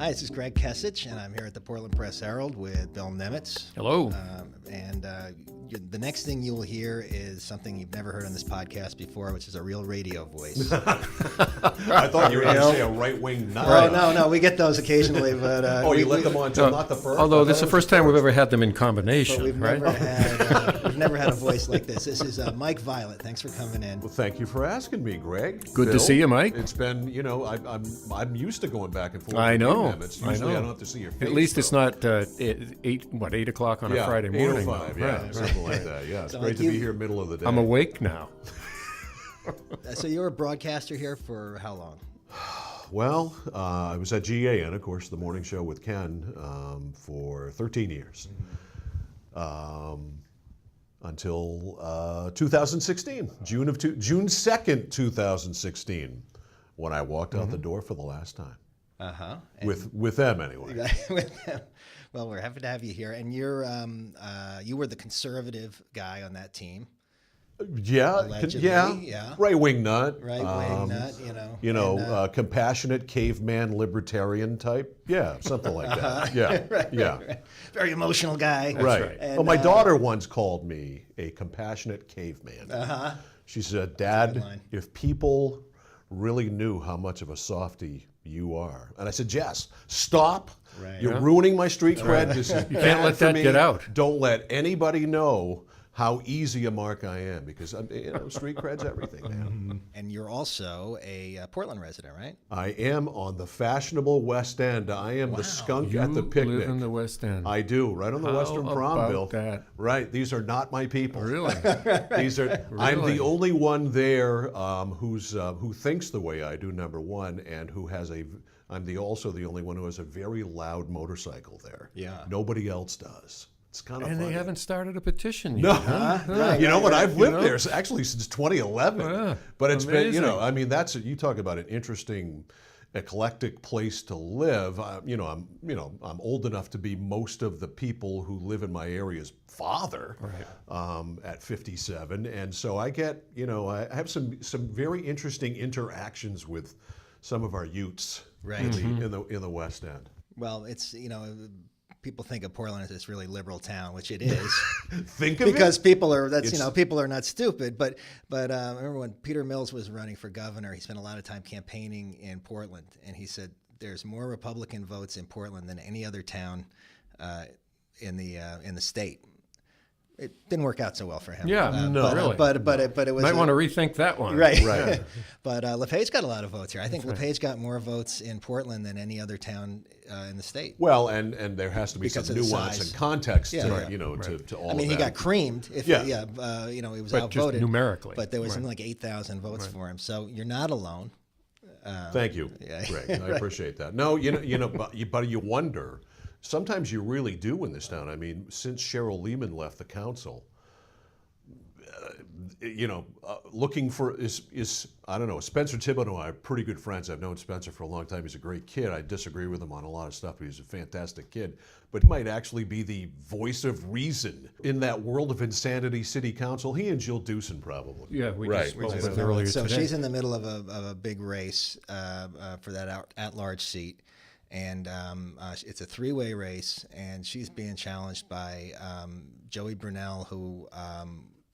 Hi, this is Greg Kesich, and I'm here at the Portland Press Herald with Bill Nemitz. Hello. The next thing you will hear is something you've never heard on this podcast before, which is a real radio voice. I thought you were going to say a right-wing nut. Oh, no, we get those occasionally, but you let them on until not the first. Although this is the first time we've ever had them in combination, but we've right? never had a voice like this. This is Mike Violette. Thanks for coming in. Well, thank you for asking me, Greg. Good Bill, to see you, Mike. It's been, I'm used to going back and forth. I know. It's usually I don't have to see your face. At least it's though. not 8 o'clock on a Friday morning. 8:05, Right. something like that. Yeah, it's great to be here middle of the day. I'm awake now. So you were a broadcaster here for how long? Well, I was at GAN, of course, the morning show with Ken, for 13 years. Until 2016, June 2nd, 2016, when I walked out the door for the last time. With them, anyway. With them. Well, we're happy to have you here, and you were the conservative guy on that team. Allegedly, yeah. Right-wing nut. Right-wing nut, compassionate caveman libertarian type. Yeah, something like that. Yeah, right. Very emotional guy. Right. And, well, my daughter once called me a compassionate caveman. She said, "Dad, if people really knew how much of a softie you are," and I said, "Jess, stop. Right. You're ruining my street cred. This is You can't let that get out. Don't let anybody know how easy a mark I am, because street cred's everything, man." And you're also a Portland resident, right? I am on the fashionable West End. I am the skunk at the picnic. You live in the West End. I do, right on the Western Prom, Bill. That? Right, these are not my people. Really? These are. Really? I'm the only one there who thinks the way I do. Number one, and who has a. Also the only one who has a very loud motorcycle there. Yeah. Nobody else does. It's kind of And funny. they haven't started a petition yet. No, Huh? you know what? I've lived there actually since 2011. Yeah, but it's amazing. been, that's you talk about an interesting, eclectic place to live. I'm old enough to be most of the people who live in my area's father, at 57, and so I get, I have some very interesting interactions with some of our Utes, in the West End. Well, it's people think of Portland as this really liberal town, which it is. Because people are people are not stupid. But I remember when Peter Mills was running for governor, he spent a lot of time campaigning in Portland, and he said there's more Republican votes in Portland than any other town in the state. It didn't work out so well for him. Yeah, really. But it was. Might want to rethink that one. Right. But LePage got a lot of votes here. I think LePage got more votes in Portland than any other town in the state. Well, and there has to be Because some of the nuance size. and context to Yeah. to all I mean, of he that. got creamed. He was But just outvoted numerically. But there was something like 8,000 votes for him. So you're not alone. Thank you, Greg. I appreciate that. No, but you wonder. Sometimes you really do in this town. I mean, since Cheryl Lehman left the council, looking for I don't know. Spencer Thibodeau and I are pretty good friends. I've known Spencer for a long time. He's a great kid. I disagree with him on a lot of stuff, but he's a fantastic kid. But he might actually be the voice of reason in that world of insanity city council. He and Jill Dewson probably. Yeah, we just spoke with her earlier So today. she's in the middle of a big race for that at-large seat. And it's a three-way race, and she's being challenged by Joey Brunel, who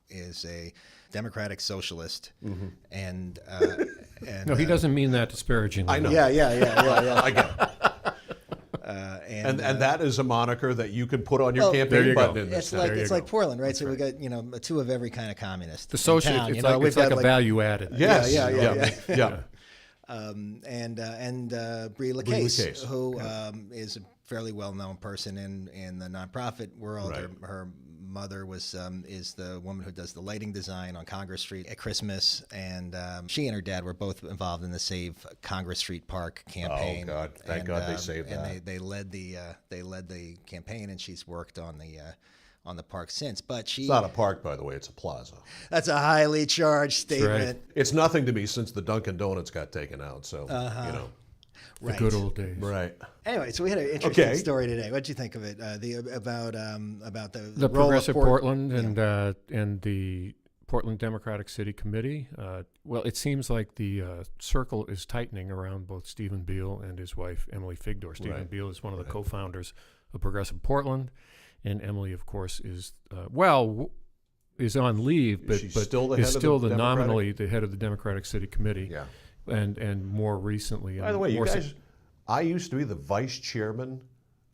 is a Democratic socialist, and No, he doesn't mean that disparagingly. I know. Yeah. I get it. And that is a moniker that you can put on your campaign button in this town. It's like Portland, right? So we got two of every kind of communist. The social, in town, it's like a value added. Yes. Yeah. And Brie LePages, who is a fairly well-known person in the nonprofit world. Right. Her mother is the woman who does the lighting design on Congress Street at Christmas, and she and her dad were both involved in the Save Congress Street Park campaign. Oh God! Thank God they saved that. And they led the campaign, and she's worked on the park since. But It's not a park, by the way. It's a plaza. That's a highly charged statement. right. It's nothing to me since the Dunkin' Donuts got taken out. So The good old days. Right. Anyway, so we had an interesting story today. What did you think of it? About the role The of progressive Portland and the Portland Democratic City Committee. Well, it seems like the circle is tightening around both Stephen Beale and his wife, Emily Figdor. Stephen Beale is one of the co-founders of Progressive Portland, and Emily, of course, is on leave, but is still nominally the head of the Democratic City Committee. Yeah. And more recently. By the way, you guys, I used to be the vice chairman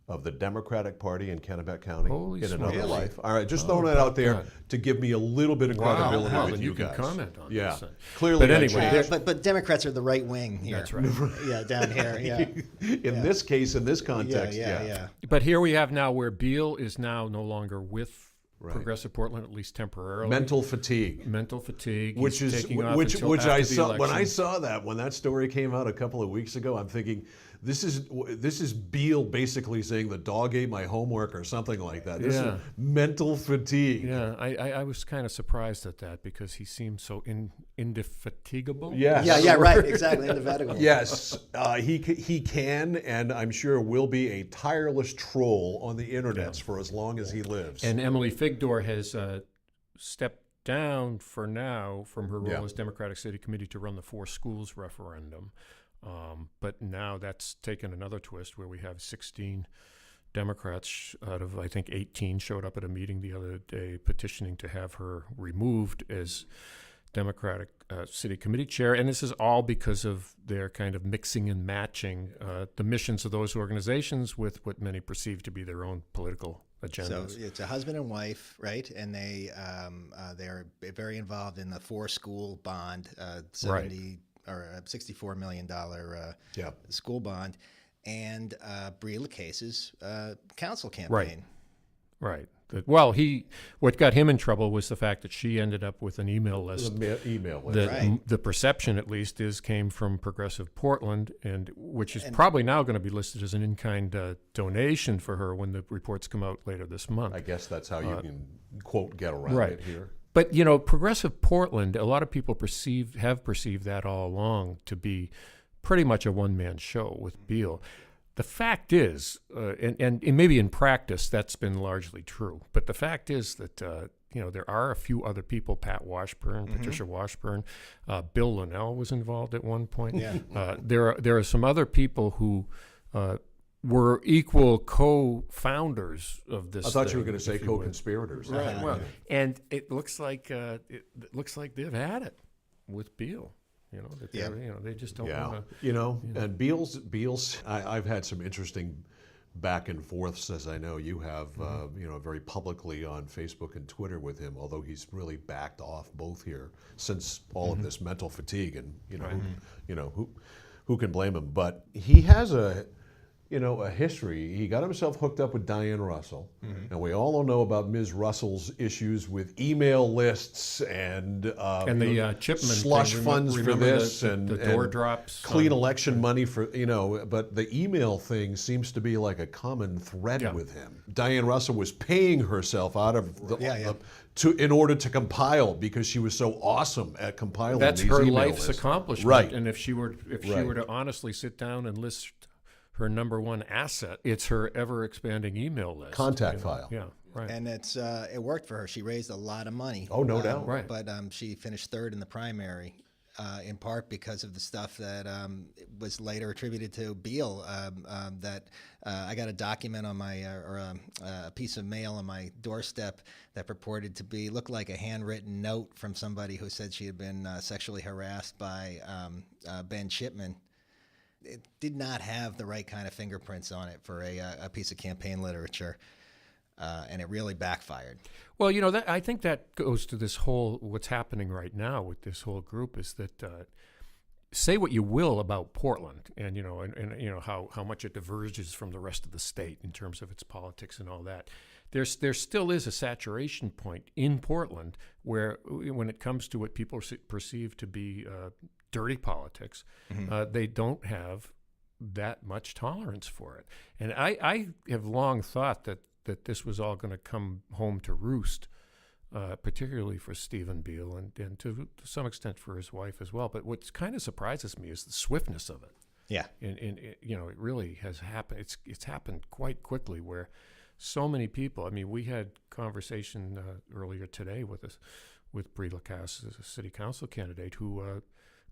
of the Democratic Party in Kennebec County in another life. All right, just throwing that out there to give me a little bit of credibility with you guys. You can comment on this. Yeah, clearly. But anyway, but Democrats are the right wing here. That's right. Yeah, down here. Yeah. In this case, in this context, yeah. But here we have now where Beale is now no longer with Progressive Portland, at least temporarily. Mental fatigue, which I saw when I saw that when that story came out a couple of weeks ago. I'm thinking, this is Beale basically saying the dog ate my homework or something like that. This is mental fatigue. Yeah, I was kind of surprised at that because he seemed so indefatigable. Yes. Yeah, right, exactly, indefatigable. Yes, he can, and I'm sure will be a tireless troll on the internets for as long as he lives. And Emily Figdor has stepped down for now from her role as Democratic City Committee to run the 4 schools referendum. But now that's taken another twist where we have 16 Democrats out of, I think, 18 showed up at a meeting the other day petitioning to have her removed as Democratic City Committee chair. And this is all because of their kind of mixing and matching the missions of those organizations with what many perceive to be their own political agendas. So it's a husband and wife, right? And they're very involved in the 4-school bond, $64 million school bond, and Brie LePages' council campaign. Right. Well, what got him in trouble was the fact that she ended up with an email list. The perception, at least, came from Progressive Portland, and which is probably now going to be listed as an in-kind donation for her when the reports come out later this month. I guess that's how you can, quote, get around it here. But, Progressive Portland, a lot of people have perceived that all along to be pretty much a one-man show with Beale. The fact is, and maybe in practice that's been largely true, but the fact is that, there are a few other people, Pat Washburn, Patricia Washburn, Bill Linnell was involved at one point. Yeah. There are some other people who were equal co-founders of this. I thought you were going to say co-conspirators. Right. Well, and it looks like they've had it with Beale. They just don't want to. And Beale's. I've had some interesting back and forths, as I know you have. Very publicly on Facebook and Twitter with him. Although he's really backed off both here since all of this mental fatigue, and who can blame him? But he has a history. He got himself hooked up with Diane Russell, and we all know about Ms. Russell's issues with email lists and the Chipman slush funds for this, the and door drops, clean election money for But the email thing seems to be like a common thread with him. Diane Russell was paying herself out of in order to compile because she was so awesome at compiling. That's these her email life's lists. accomplishment. Right. And if she were to honestly sit down and list her number one asset, it's her ever-expanding email list. Contact file. Yeah, right. And it worked for her. She raised a lot of money. Oh, no doubt. Right. But she finished 3rd in the primary, in part because of the stuff that was later attributed to Beale. That I got a document on my, a piece of mail on my doorstep that purported to look like a handwritten note from somebody who said she had been sexually harassed by Ben Chipman. It did not have the right kind of fingerprints on it for a piece of campaign literature, and it really backfired. Well, I think that goes to this whole what's happening right now with this whole group is that say what you will about Portland, and how much it diverges from the rest of the state in terms of its politics and all that. There still is a saturation point in Portland where, when it comes to what people perceive to be dirty politics, they don't have that much tolerance for it. And I have long thought that this was all going to come home to roost, particularly for Stephen Beale and to some extent for his wife as well. But what kind of surprises me is the swiftness of it. Yeah. And it really has happened. It's happened quite quickly where so many people, I mean, we had conversation earlier today with with Brie as a city council candidate who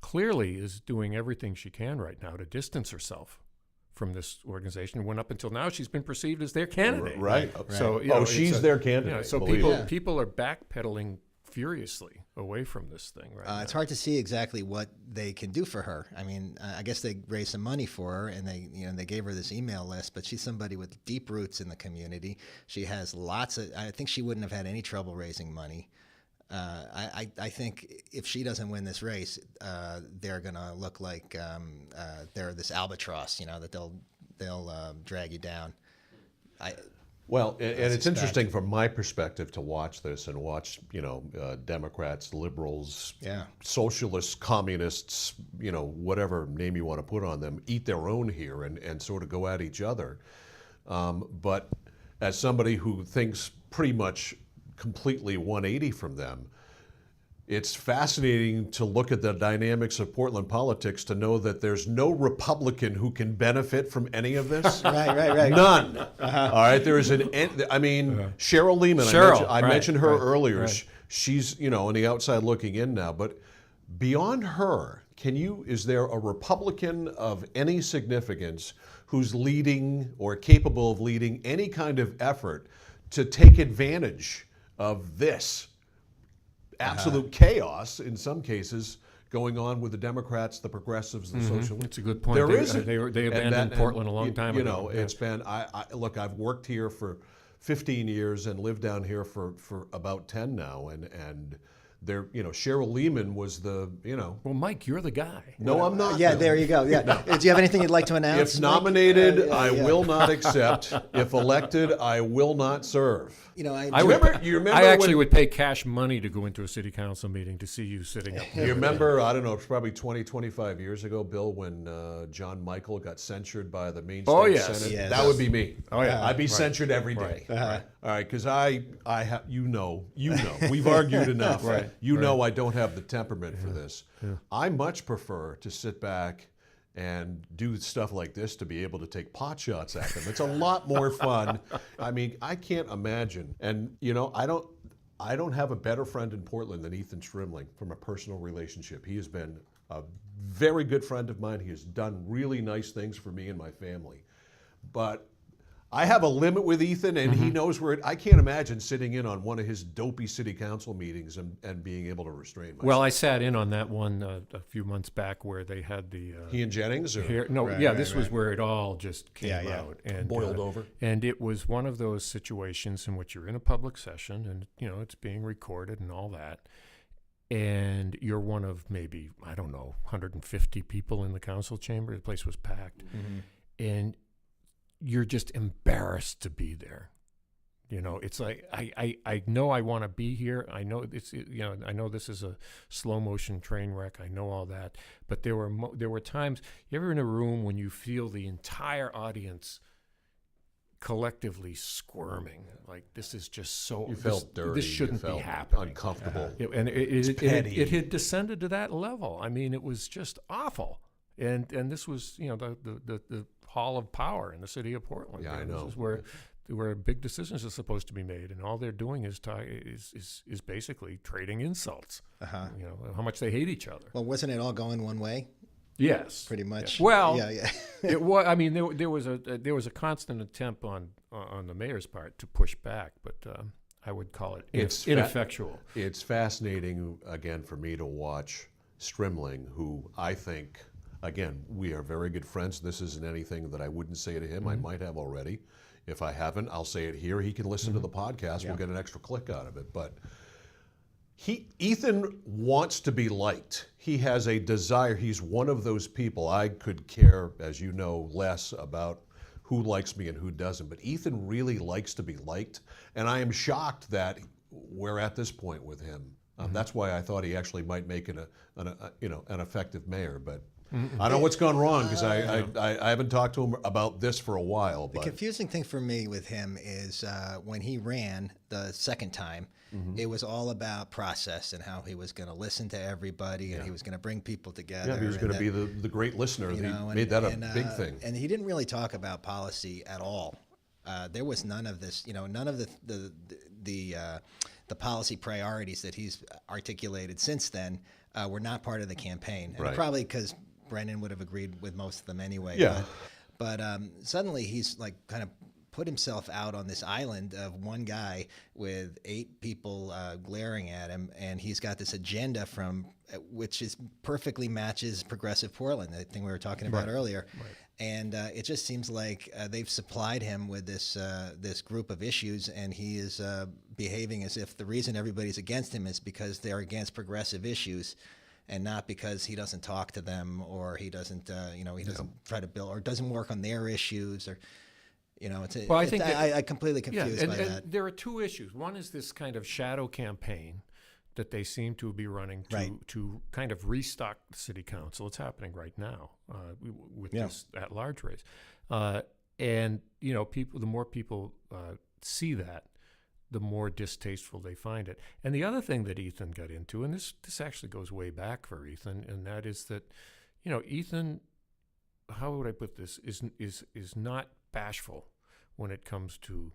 clearly is doing everything she can right now to distance herself from this organization. When up until now, she's been perceived as their candidate. Right. So she's their candidate. So people are backpedaling furiously away from this thing right now. It's hard to see exactly what they can do for her. I mean, I guess they raised some money for her, and they gave her this email list. But she's somebody with deep roots in the community. She has lots of. I think she wouldn't have had any trouble raising money. I think if she doesn't win this race, they're going to look like they're this albatross, that they'll drag you down. Well, and it's interesting from my perspective to watch this and watch, Democrats, liberals, socialists, communists, whatever name you want to put on them, eat their own here and sort of go at each other. But as somebody who thinks pretty much completely 180 from them, it's fascinating to look at the dynamics of Portland politics to know that there's no Republican who can benefit from any of this. Right. None. All right. There is Cheryl Lehman. I mentioned her earlier. Right. She's, on the outside looking in now. But beyond her, is there a Republican of any significance who's leading or capable of leading any kind of effort to take advantage of this absolute chaos, in some cases, going on with the Democrats, the progressives, the socialists? That's a good point. They abandoned Portland a long time ago. It's been, look, I've worked here for 15 years and lived down here for about 10 now, and there, Cheryl Lehman was the, Well, Mike, you're the guy. No, I'm not. Yeah, there you go. Yeah. No. Do you have anything you'd like to announce? If nominated, I will not accept. If elected, I will not serve. I actually would pay cash money to go into a city council meeting to see you sitting up there. You remember, I don't know, it's probably 25 years ago, Bill, when John Michael got censured by the Maine State Senate? Yes. That would be me. Oh, yeah. I'd be censured every day. Right. All right, because I have, we've argued enough. Right. I don't have the temperament for this. Yeah. I much prefer to sit back and do stuff like this to be able to take pot shots at them. It's a lot more fun. I mean, I can't imagine. And, I don't have a better friend in Portland than Ethan Strimling from a personal relationship. He has been a very good friend of mine. He has done really nice things for me and my family. But I have a limit with Ethan, and he knows where I can't imagine sitting in on one of his dopey city council meetings and being able to restrain myself. Well, I sat in on that one a few months back where they had the... he and Jennings? Or? This was where it all just came out. And, boiled over. And it was one of those situations in which you're in a public session, and, it's being recorded and all that. And you're one of maybe, 150 people in the council chamber. The place was packed. And you're just embarrassed to be there. It's like, I know I want to be here. I know I know this is a slow motion train wreck. I know all that. But there were times, you ever in a room when you feel the entire audience collectively squirming, like this is just so, you felt dirty. This shouldn't be happening. Uncomfortable. And it had descended to that level. I mean, it was just awful. And this was, the hall of power in the city of Portland. Yeah, I know. This is where big decisions are supposed to be made, and all they're doing is basically trading insults. How much they hate each other. Well, wasn't it all going one way? Yes, pretty much. Yeah. Well, yeah. It was. I mean, there was a constant attempt on the mayor's part to push back, but I would call it ineffectual. It's fascinating again for me to watch Strimling, who I think. Again, we are very good friends. This isn't anything that I wouldn't say to him. I might have already. If I haven't, I'll say it here. He can listen to the podcast. We'll get an extra click out of it. But Ethan wants to be liked. He has a desire. He's one of those people. I could care, as you know, less about who likes me and who doesn't. But Ethan really likes to be liked. And I am shocked that we're at this point with him. That's why I thought he actually might make an effective mayor. But I don't know what's gone wrong because I haven't talked to him about this for a while. The confusing thing for me with him is when he ran the second time, it was all about process and how he was going to listen to everybody and he was going to bring people together. Yeah, he was going to be the great listener. He made that a big thing. And he didn't really talk about policy at all. There was none of this, none of the the policy priorities that he's articulated since then were not part of the campaign, and Right. probably because Brennan would have agreed with most of them anyway. Yeah. But suddenly he's like kind of put himself out on this island of one guy with 8 people glaring at him, and he's got this agenda which is perfectly matches progressive Portland, the thing we were talking about earlier. Right. And it just seems like they've supplied him with this group of issues, and he is behaving as if the reason everybody's against him is because they're against progressive issues, and not because he doesn't talk to them, or he doesn't try to build, or doesn't work on their issues, or I completely confused by that. There are 2 issues. One is this kind of shadow campaign that they seem to be running to kind of restock the city council. It's happening right now with this at-large race, and the more people see that, the more distasteful they find it. And the other thing that Ethan got into, and this actually goes way back for Ethan, and that is that, Ethan, how would I put this, is not bashful when it comes to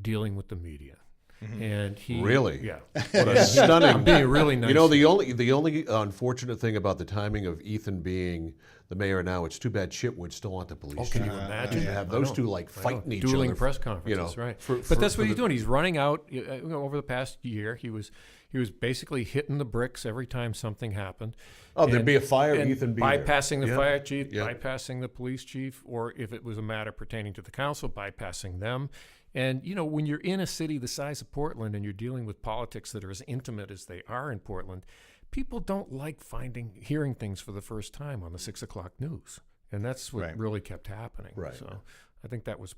dealing with the media. Mm-hmm. And he really, what a stunning, being really nice. The only unfortunate thing about the timing of Ethan being the mayor now, it's too bad Chitwood's still on the police. Can you imagine? You have those two fighting each other. Dueling press conferences, right? But that's what he's doing. He's running out. Over the past year, he was basically hitting the bricks every time something happened. Oh, there'd be a fire, Ethan be bypassing the fire chief, bypassing the police chief, or if it was a matter pertaining to the council, bypassing them. And, when you're in a city the size of Portland and you're dealing with politics that are as intimate as they are in Portland, people don't like hearing things for the first time on the 6 o'clock news. And that's what really kept happening. Right. So I think that was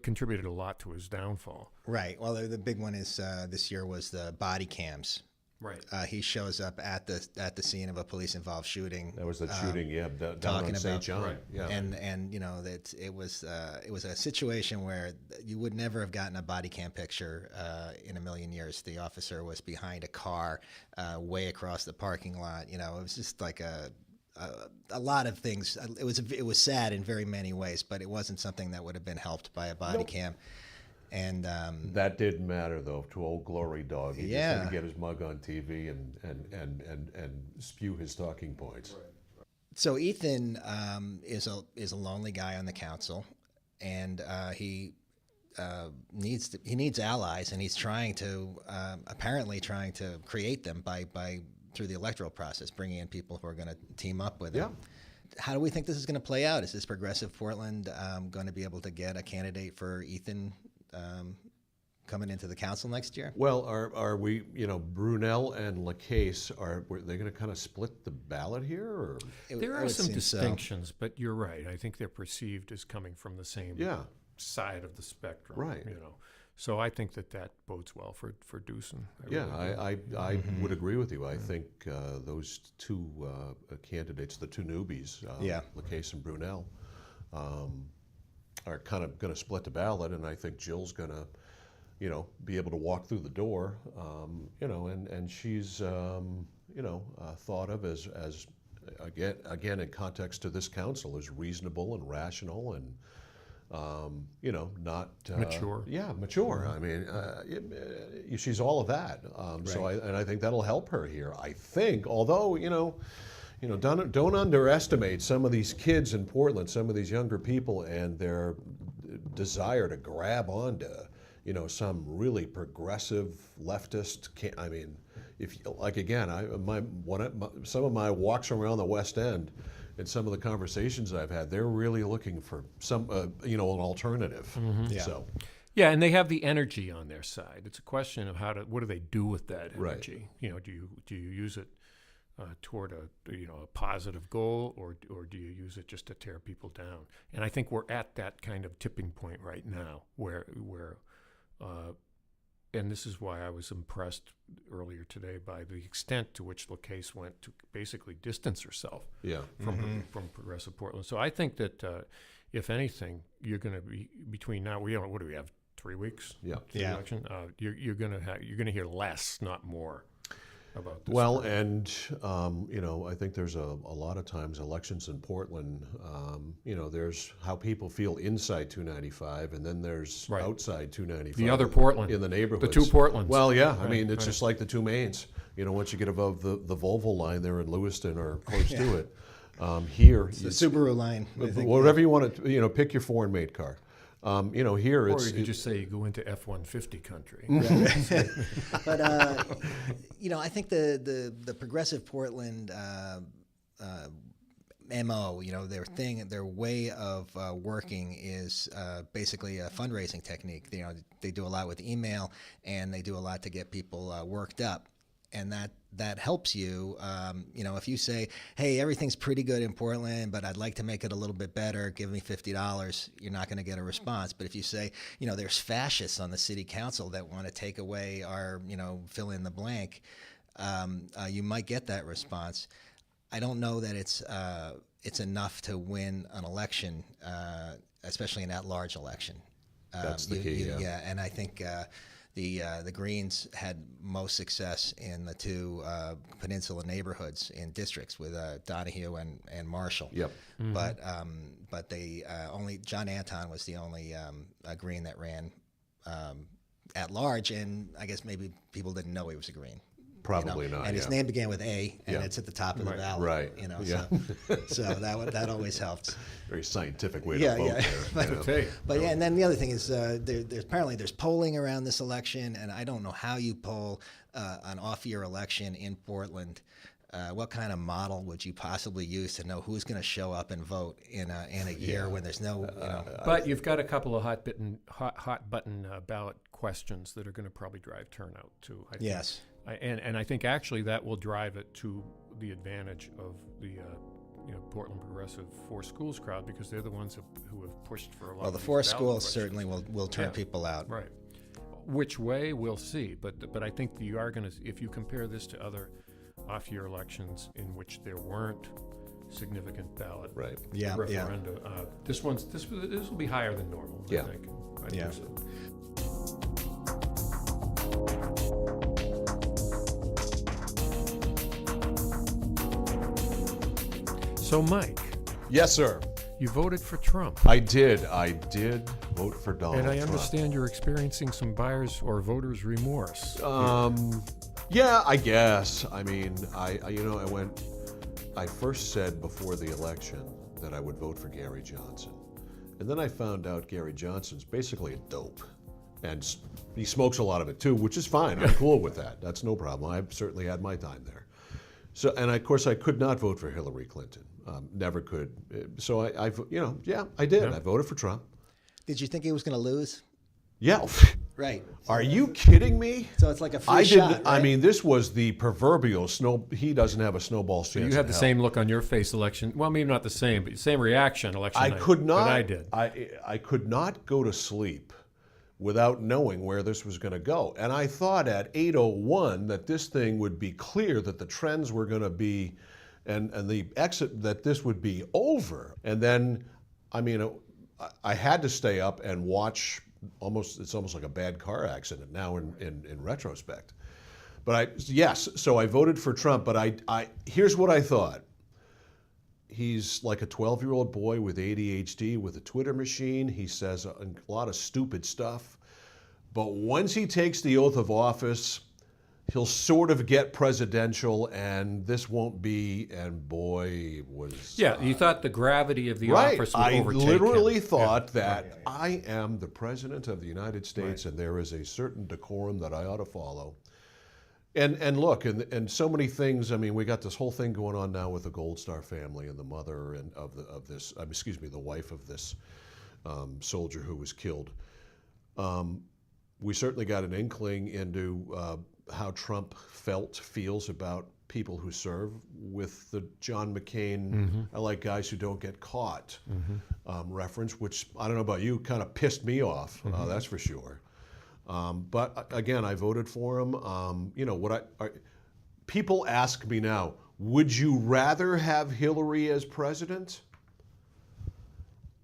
contributed a lot to his downfall. Right. Well, the big one is this year was the body cams. Right. He shows up at the scene of a police-involved shooting. That was the shooting, down on St. John. Right. Yeah. And that it was a situation where you would never have gotten a body cam picture in a million years. The officer was behind a car, way across the parking lot. It was just like a lot of things. It was sad in very many ways, but it wasn't something that would have been helped by a body cam. And that didn't matter though to old Glory Dog. He just had to get his mug on TV and spew his talking points. So Ethan is a lonely guy on the council, and he needs allies, and he's apparently trying to create them by through the electoral process, bringing in people who are going to team up with him. How do we think this is going to play out? Is this progressive Portland going to be able to get a candidate for Ethan coming into the council next year? Well, are we, Brunel and LePages, are they going to kind of split the ballot here? Or? There are some distinctions, but you're right. I think they're perceived as coming from the same side of the spectrum. Right. So I think that bodes well for Doosan. I would agree with you. I think those 2 candidates, the 2 newbies, LePages and Brunel, are kind of going to split the ballot, and I think Jill's going to, be able to walk through the door, and she's, thought of as again in context to this council as reasonable and rational and, not mature. Mature. I mean, she's all of that. So I think that'll help her here. I think, although don't underestimate some of these kids in Portland, some of these younger people, and their desire to grab onto, some really progressive leftist. Some of my walks around the West End, and some of the conversations I've had, they're really looking for some, an alternative. Mm-hmm. So. Yeah, and they have the energy on their side. It's a question of what do they do with that energy? Right. Do you use it toward a positive goal, or do you use it just to tear people down? And I think we're at that kind of tipping point right now, where and this is why I was impressed earlier today by the extent to which LePages went to basically distance herself from progressive Portland. So I think that if anything, you're going to be between now. What do we have? 3 weeks. Yeah. To the election. You're going to hear less, not more. about this. Well, and you know, I think there's a lot of times elections in Portland. You know, there's how people feel inside 295, and then there's Right. outside 295. The other Portland. in the neighborhoods. The two Portlands. Well, yeah. I Right, mean, it's right. just like the two Mains. You know, once you get above the Volvo line there in Lewiston or close to it, here The Subaru line. I think, whatever you want to, you know, pick your foreign-made car. You know, here Or it's you could just say you go into F-150 country. But you know, I think the progressive Portland MO, you know, their way of working is basically a fundraising technique. You know, they do a lot with email, and they do a lot to get people worked up, and that helps you. You know, if you say, "Hey, everything's pretty good in Portland, but I'd like to make it a little bit better. Give me $50," you're not going to get a response. But if you say, you know, there's fascists on the city council that want to take away our, you know, fill in the blank, you might get that response. I don't know that it's enough to win an election, especially an at-large election. That's the key. Yeah, and I think the Greens had most success in the two peninsula neighborhoods in districts with Donahue and Marshall. Yep. But they only John Anton was the only Green that ran at large, and I guess maybe people didn't know he was a Green. Probably not. And his name began with A, and Yeah. it's at the top of the Right. ballot. Right. You know, Yeah. so that always helps. Very scientific way Yeah, to vote yeah. there. you know. Okay. But yeah, and then the other thing is there's polling around this election, and I don't know how you poll an off-year election in Portland. What kind of model would you possibly use to know who's going to show up and vote in a year when there's no, you know? But you've got a couple of hot button ballot questions that are going to probably drive turnout too. I think. Yes. And I think actually that will drive it to the advantage of the Portland Progressive Four Schools crowd, because they're the ones who have pushed for a lot. Well, of the these four ballot schools questions. certainly will turn Yeah. people out. Right. Which way, we'll see. But I think you are going to, if you compare this to other off-year elections in which there weren't significant ballot Right. Yeah, yeah. referenda, this will be higher than normal. Yeah. I think. Yeah. So. So, Mike, Yes, sir. you voted for Trump. I did vote for Donald And I Trump. understand you're experiencing some buyer's or voter's remorse. Yeah, I guess. I mean, I first said before the election that I would vote for Gary Johnson. And then I found out Gary Johnson's basically a dope. And he smokes a lot of it too, which is fine. I'm cool with that. That's no problem. I've certainly had my time there. So, and of course, I could not vote for Hillary Clinton. Never could. So I did. Yeah. I voted for Trump. Did you think he was going to lose? Yeah. Right. Are you kidding me? So it's like a free I shot. didn't. I right? mean, this was the proverbial snow. He doesn't have a snowball's chance. You had in the hell. same look on your face election. Well, maybe not the same, but same reaction election I night could not. that I did. I could not go to sleep without knowing where this was going to go. And I thought at 8:01 that this thing would be clear, that the trends were going to be, and the exit, that this would be over. And then, I mean, I had to stay up and watch. It's almost like a bad car accident now in retrospect. But so I voted for Trump. But I here's what I thought. He's like a 12-year-old boy with ADHD with a Twitter machine. He says a lot of stupid stuff. But once he takes the oath of office, he'll sort of get presidential, and this won't be. And boy, was Yeah, you thought the gravity of the right. office would I overtake literally him. thought that I am the president of the United States, and there is a certain decorum that I ought to follow. And look, and so many things. I mean, we got this whole thing going on now with the Gold Star family and the mother and the wife of this soldier who was killed. We certainly got an inkling into how Trump feels about people who serve, with the John McCain, I like guys who don't get caught reference, which I don't know about you, kind of pissed me off. That's for sure. But again, I voted for him. People ask me now, would you rather have Hillary as president?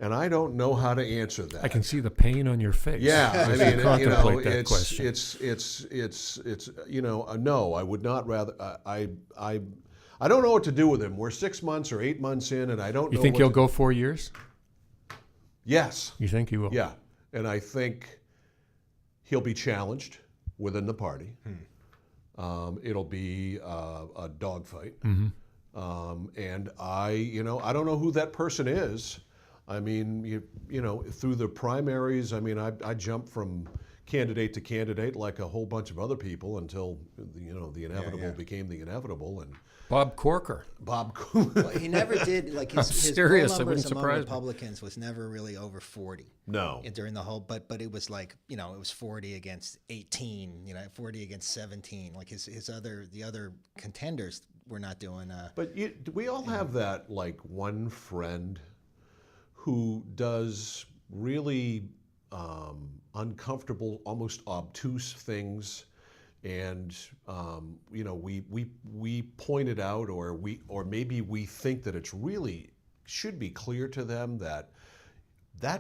And I don't know how to answer that. I can see the pain on your face. Yeah, I as mean, you contemplate that it's question. it's no, I would not rather. I don't know what to do with him. We're 6 months or 8 months in, and I don't know. You think he'll go 4 years? Yes. You think he will? Yeah, and I think he'll be challenged within the party. It'll be a dogfight, and I don't know who that person is. I mean, you know, through the primaries, I mean, I jumped from candidate to candidate like a whole bunch of other people until, the inevitable became the inevitable. And Bob Corker. Well, he never did, like his serious, poll it wouldn't numbers among surprise me. Republicans was never really over 40. No. During the whole, but it was like, it was 40 against 18, 40 against 17. Like the other contenders were not doing. But do we all have that like one friend who does really uncomfortable, almost obtuse things, and we point it out, or maybe we think that it's really should be clear to them that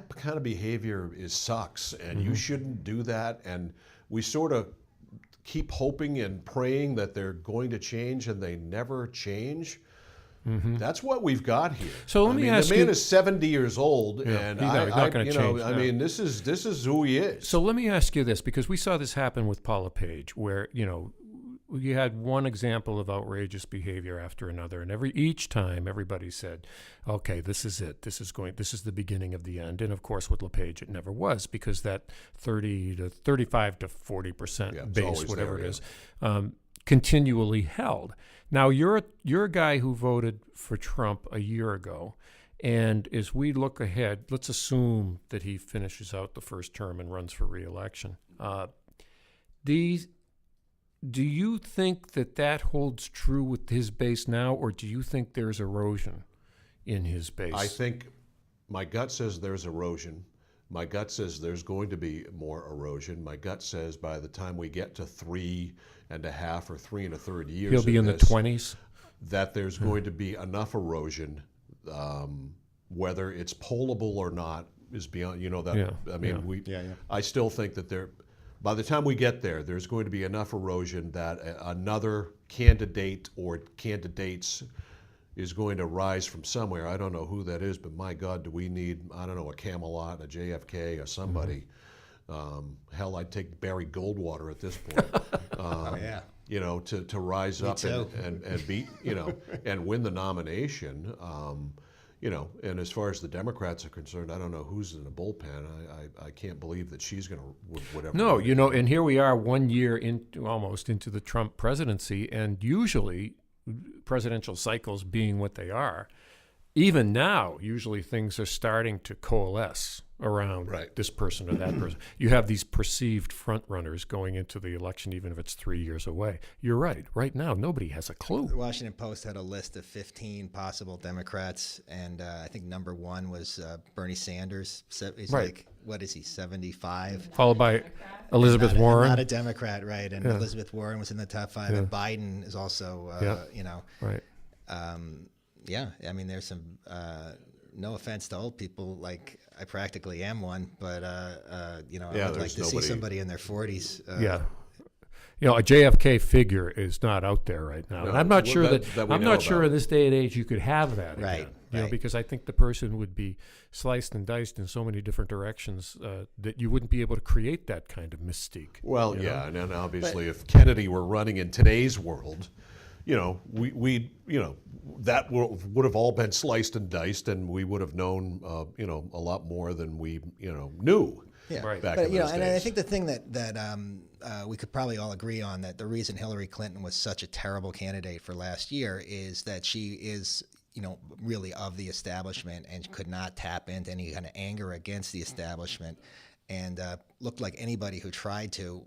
kind of behavior sucks, and you shouldn't do that, and we sort of keep hoping and praying that they're going to change, and they never change. That's what we've got here. So let me ask the you. man is 70 years old, and he's not going to change. I mean, this is who he is. So let me ask you this, because we saw this happen with Paul LePage, where you had one example of outrageous behavior after another, and each time everybody said, "Okay, this is it. This is the beginning of the end." And of course, with LePage, it never was, because that 35 to 40% base, whatever there, it is, continually held. Now you're a guy who voted for Trump a year ago, and as we look ahead, let's assume that he finishes out the first term and runs for re-election. Do you think that holds true with his base now, or do you think there's erosion in his base? I think my gut says there's erosion. My gut says there's going to be more erosion. My gut says by the time we get to 3.5 or 3 1/3 years, he'll be in the 20s. That there's going to be enough erosion, whether it's pollable or not is beyond. I still think that by the time we get there, there's going to be enough erosion that another candidate or candidates is going to rise from somewhere. I don't know who that is, but my God, do we need, I don't know, a Camelot, a JFK, or somebody. Hell, I'd take Barry Goldwater at this point. To rise up and beat, and win the nomination. And as far as the Democrats are concerned, I don't know who's in the bullpen. I can't believe that she's going to whatever. No, and here we are 1 year almost into the Trump presidency, and usually presidential cycles being what they are, even now, usually things are starting to coalesce around this person or that person. You have these perceived front runners going into the election, even if it's 3 years away. You're right. Right now, nobody has a clue. The Washington Post had a list of 15 possible Democrats, and I think number one was Bernie Sanders. He's like, what is he, 75? Followed by Elizabeth Warren. Not a Democrat, right? And Elizabeth Warren was in the top 5, and Biden is also, Right. I mean, there's some, no offense to old people, like I practically am one, but, I would like to see somebody in their 40s. A JFK figure is not out there right now. No, and I'm not sure I'm not sure in this day and age you could have that right, again. Because I think the person would be sliced and diced in so many different directions that you wouldn't be able to create that kind of mystique. Well, and then obviously if Kennedy were running in today's world, that would have all been sliced and diced, and we would have known, a lot more than we, knew. Yeah, back but in those and days. I think the thing that we could probably all agree on, that the reason Hillary Clinton was such a terrible candidate for last year is that she is, really of the establishment and could not tap into any kind of anger against the establishment, and looked like anybody who tried to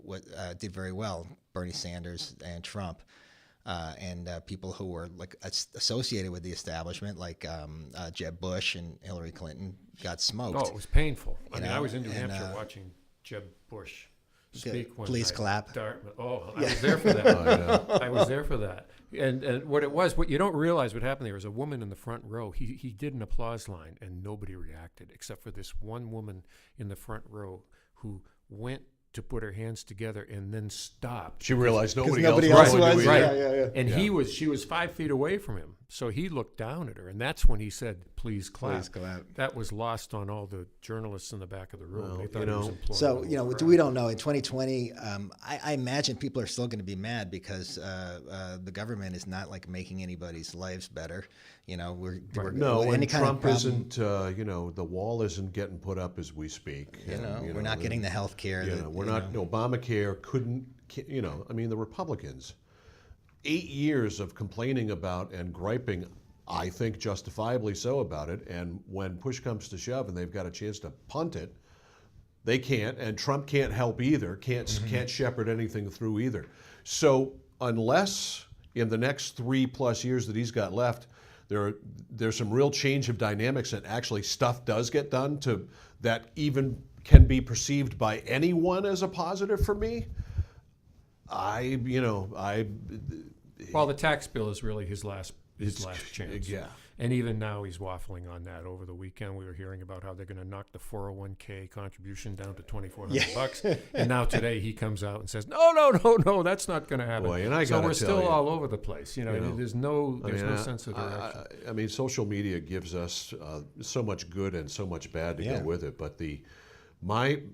did very well. Bernie Sanders and Trump. And people who were like associated with the establishment, like Jeb Bush and Hillary Clinton, got smoked. Oh, it was painful. I was in New Hampshire watching Jeb Bush speak one Police night. clap. Dartmouth. I was there for that. I was there for that. And what you don't realize what happened there was a woman in the front row. He did an applause line, and nobody reacted except for this one woman in the front row who went to put her hands together and then stopped. She realized nobody nobody else else was. was. Right. Yeah. And she was 5 feet away from him. So he looked down at her, and that's when he said, please clap. Please clap. That was lost on all the journalists in the back of the room. Well, They thought you he was know, employing So, the you know, whole we crowd. don't know. In 2020, I imagine people are still going to be mad because the government is not like making anybody's lives better. You know, we're No, any and kind Trump of problem, isn't, the wall isn't getting put up as we speak. You know, And, we're not getting the health care. We're not, Obamacare couldn't, the Republicans, 8 years of complaining about and griping, I think justifiably so about it, and when push comes to shove and they've got a chance to punt it, they can't, and Trump can't help either, can't shepherd anything through either. So unless in the next 3+ years that he's got left, there's some real change of dynamics and actually stuff does get done that even can be perceived by anyone as a positive for me. Well, the tax bill is really his last chance. Yeah. And even now he's waffling on that. Over the weekend we were hearing about how they're going to knock the 401k contribution down to $2,400. And now today he comes out and says, no, that's not going to happen. Boy, and I so gotta we're tell still you, all over the place. There's no sense of direction. I mean, social media gives us so much good and so much bad to go with it. But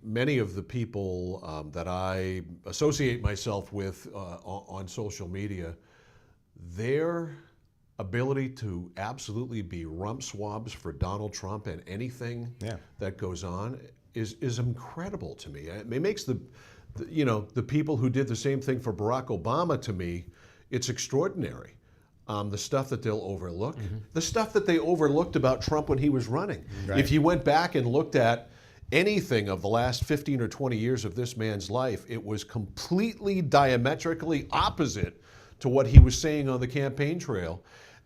many of the people that I associate myself with on social media, their ability to absolutely be rump swabs for Donald Trump and anything that goes on is incredible to me. It makes the people who did the same thing for Barack Obama, to me, it's extraordinary. The stuff that they'll overlook, the stuff that they overlooked about Trump when he was running. Right. If you went back and looked at anything of the last 15 or 20 years of this man's life, it was completely diametrically opposite to what he was saying on the campaign trail.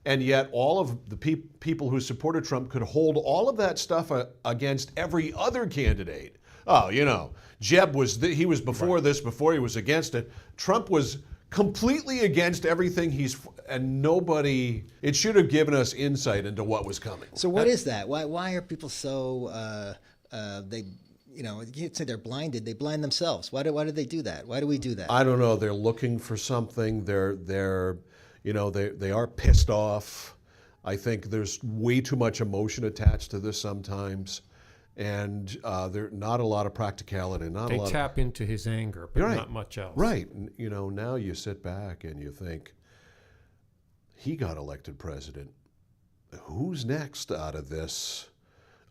And yet all of the people who supported Trump could hold all of that stuff against every other candidate. Jeb was before this, before he was against it. Trump was completely against everything and nobody, it should have given us insight into what was coming. So what is that? Why are people so, you can't say they're blinded. They blind themselves. Why do they do that? Why do we do that? I don't know. They're looking for something. They are pissed off. I think there's way too much emotion attached to this sometimes, and there's not a lot of practicality. They tap into his anger, but not much else. Right. And, now you sit back and you think, he got elected president. Who's next out of this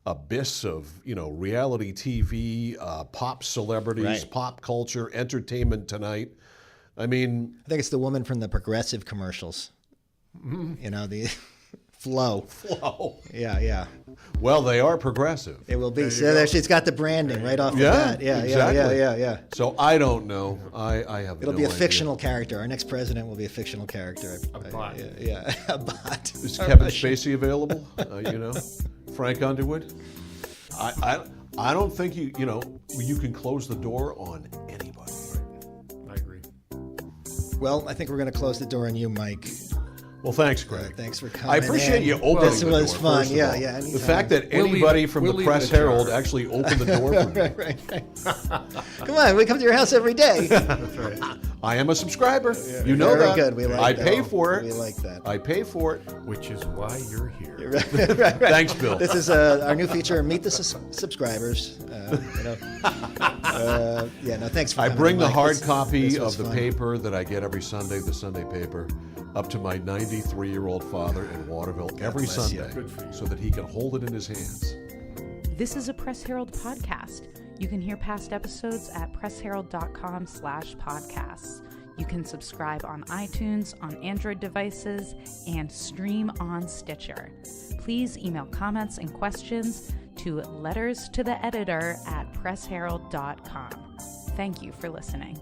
abyss of reality TV, pop celebrities, pop culture, Entertainment Tonight? I mean, I think it's the woman from the Progressive commercials. The Flow. Yeah. Well, they are progressive. It will be. So there she's got the branding right off the bat. Yeah, exactly. Yeah. So I don't know. I have It'll no be a idea. fictional character. Our next president will be a fictional character. A bot. Yeah, a bot. Is Kevin Spacey available? Frank Underwood? I don't think you can close the door on anybody. I agree. Well, I think we're going to close the door on you, Mike. Well, thanks, Greg. Thanks for coming. I appreciate in. you opening This the was door, fun. first of all. Yeah. The fact that We'll leave anybody it- from we'll the leave it Press ajar. Herald actually opened the door for me. right. Come on, we come to your house every day. That's right. I am a subscriber. You know Very that. good. We like I that. pay for it. We like that. I pay for it. Which is why you're here. right. Thanks, Bill. This is our new feature, Meet the Subscribers. Thanks for I coming, bring the Mike. hard This copy was of the fun. paper that I get every Sunday, the Sunday paper, up to my 93-year-old father in Waterville every bless you. Sunday Good for you. so that he can hold it in his hands. This is a Press Herald podcast. You can hear past episodes at pressherald.com/podcasts. You can subscribe on iTunes, on Android devices, and stream on Stitcher. Please email comments and questions to letterstotheeditor@pressherald.com. Thank you for listening.